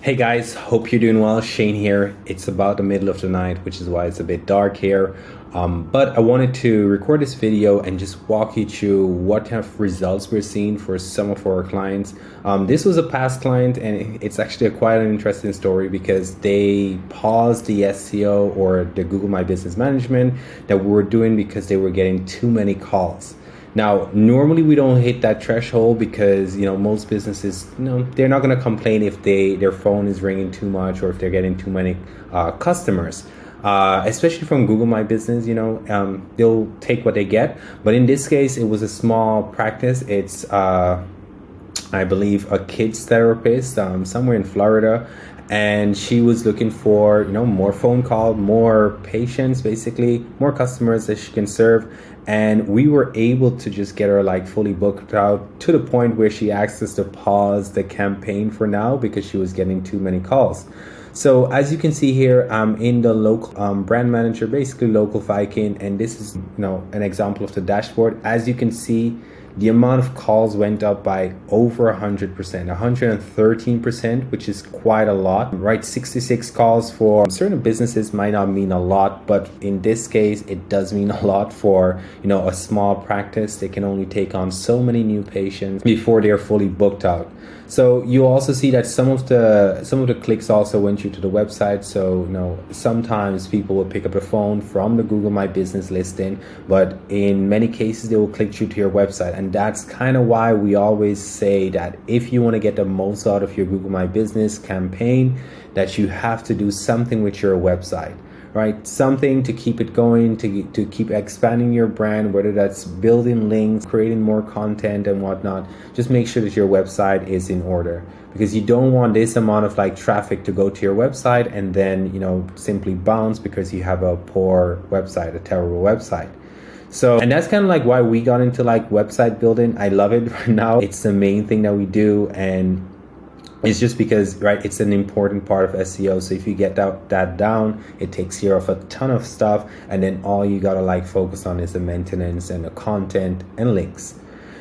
Hey guys, hope you're doing well. Shane here. It's about the middle of the night, which is why it's a bit dark here. But I wanted to record this video and just walk you through what kind of results we're seeing for some of our clients. This was a past client, and it's actually quite an interesting story because they paused the SEO or the Google My Business Management that we were doing because they were getting too many calls. Now, normally we don't hit that threshold because, most businesses, they're not going to complain if their phone is ringing too much or if they're getting too many customers. Especially from Google My Business, they'll take what they get. But in this case, it was a small practice. It's, I believe, a kids therapist somewhere in Florida. And she was looking for, more phone call, more patients, basically, more customers that she can serve. And we were able to just get her fully booked out to the point where she asked us to pause the campaign for now because she was getting too many calls. So as you can see here, I'm in the local brand manager, basically local Viking, and this is an example of the dashboard. As you can see, the amount of calls went up by over 100%, 113%, which is quite a lot, right? 66 calls for certain businesses might not mean a lot, but in this case, it does mean a lot for, a small practice. They can only take on so many new patients before they're fully booked out. So you also see that some of the clicks also went through to the website. So sometimes people will pick up the phone from the Google My Business listing, but in many cases they will click through to your website. And that's kind of why we always say that if you want to get the most out of your Google My Business campaign, that you have to do something with your website. Right? Something to keep it going, to keep expanding your brand, whether that's building links, creating more content and whatnot. Just make sure that your website is in order, because you don't want this amount of traffic to go to your website and then, simply bounce because you have a poor website, a terrible website. So, and that's kind of why we got into website building. I love it right now. It's the main thing that we do, and it's just because, right, it's an important part of SEO. So if you get that down, it takes care of a ton of stuff. And then all you gotta focus on is the maintenance and the content and links.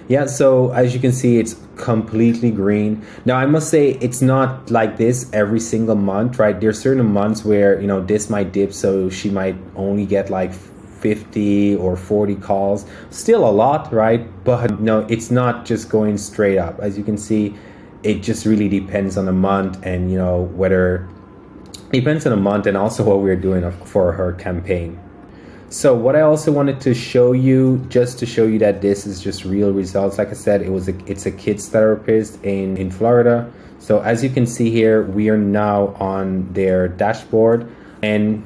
Yeah, so as you can see, it's completely green. Now, I must say it's not like this every single month, right? There's certain months where, this might dip. So she might only get 50 or 40 calls. Still a lot, right? But no, it's not just going straight up. As you can see, it just really depends on the month and depends on the month and also what we're doing for her campaign. So what I also wanted to show you, just to show you that this is just real results. Like I said, it's a kids therapist in Florida. So as you can see here, we are now on their dashboard, and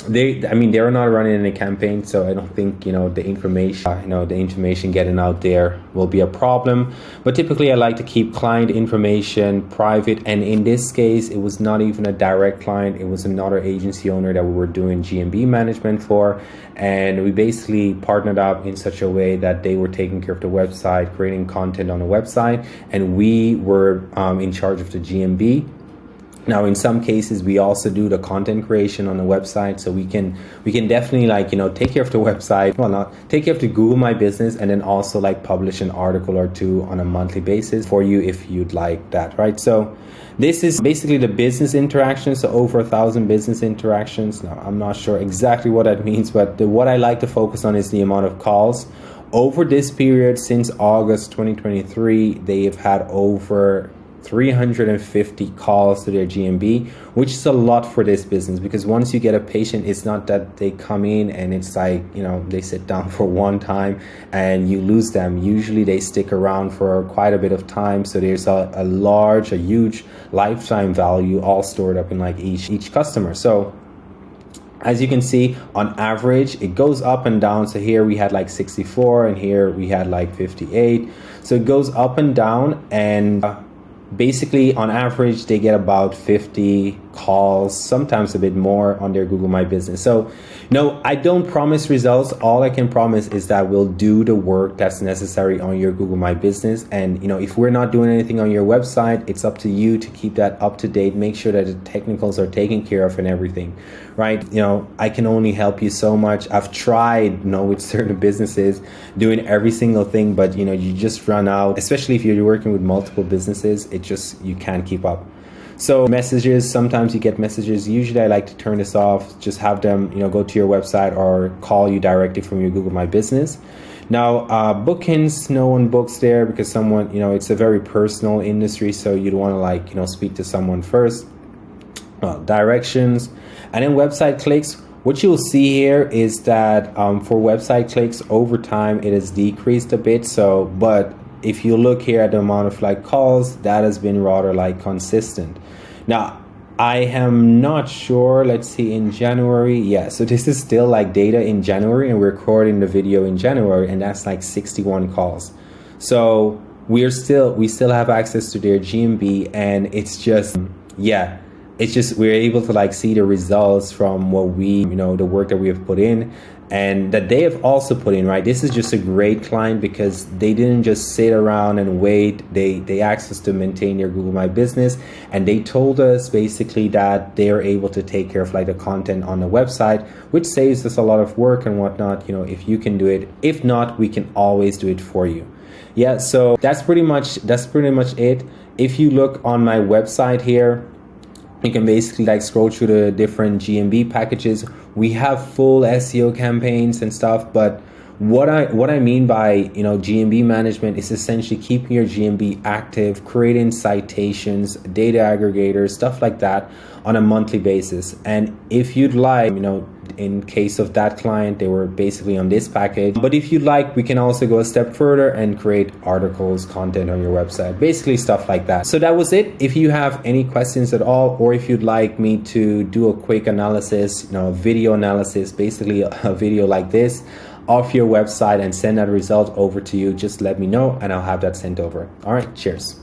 they're not running any campaign, so I don't think the information getting out there will be a problem. But typically I like to keep client information private, and in this case it was not even a direct client. It was another agency owner that we were doing GMB management for, and we basically partnered up in such a way that they were taking care of the website, creating content on the website, and we were in charge of the GMB. Now, in some cases, we also do the content creation on the website, so we can definitely take care of the website. Well, not take care of the Google My Business, and then also publish an article or two on a monthly basis for you if you'd like that, right? So this is basically the business interactions, so over 1,000 business interactions. Now, I'm not sure exactly what that means, but what I like to focus on is the amount of calls. Over this period, since August 2023, they have had over 350 calls to their GMB, which is a lot for this business, because once you get a patient, it's not that they come in and it's they sit down for one time and you lose them. Usually they stick around for quite a bit of time, so there's a huge lifetime value all stored up in each customer. So as you can see, on average, it goes up and down. So here we had 64 and here we had 58. So it goes up and down, and basically on average they get about 50 calls, sometimes a bit more, on their Google My Business. So no, I don't promise results. All I can promise is that we'll do the work that's necessary on your Google My Business. And if we're not doing anything on your website, it's up to you to keep that up to date, make sure that the technicals are taken care of and everything, right? I can only help you so much. I've tried, with certain businesses doing every single thing, but you just run out, especially if you're working with multiple businesses. You can't keep up. So messages, sometimes you get messages. Usually I like to turn this off, just have them, go to your website or call you directly from your Google My Business. Now, bookings, no one books there because someone, it's a very personal industry, so you'd want to speak to someone first. Directions, and then website clicks. What you'll see here is that for website clicks over time, it has decreased a bit. So, but if you look here at the amount of calls, that has been rather consistent. Now, I am not sure. Let's see, in January. Yeah, so this is still data in January, and we're recording the video in January, and that's 61 calls. So we still have access to their GMB, and it's just, yeah, it's just we're able to see the results from what we, the work that we have put in and that they have also put in, right? This is just a great client because they didn't just sit around and wait. They asked us to maintain their Google My Business, and they told us basically that they are able to take care of the content on the website, which saves us a lot of work and whatnot, if you can do it. If not, we can always do it for you. Yeah, so that's pretty much it. If you look on my website here, you can basically scroll through the different GMB packages. We have full SEO campaigns and stuff, but what I mean by GMB management is essentially keeping your GMB active, creating citations, data aggregators, stuff like that on a monthly basis. And if you'd like, in case of that client, they were basically on this package. But if you'd like, we can also go a step further and create articles, content on your website, basically stuff like that. So that was it. If you have any questions at all, or if you'd like me to do a quick analysis, video analysis, basically a video like this of your website and send that result over to you, just let me know and I'll have that sent over. All right, cheers.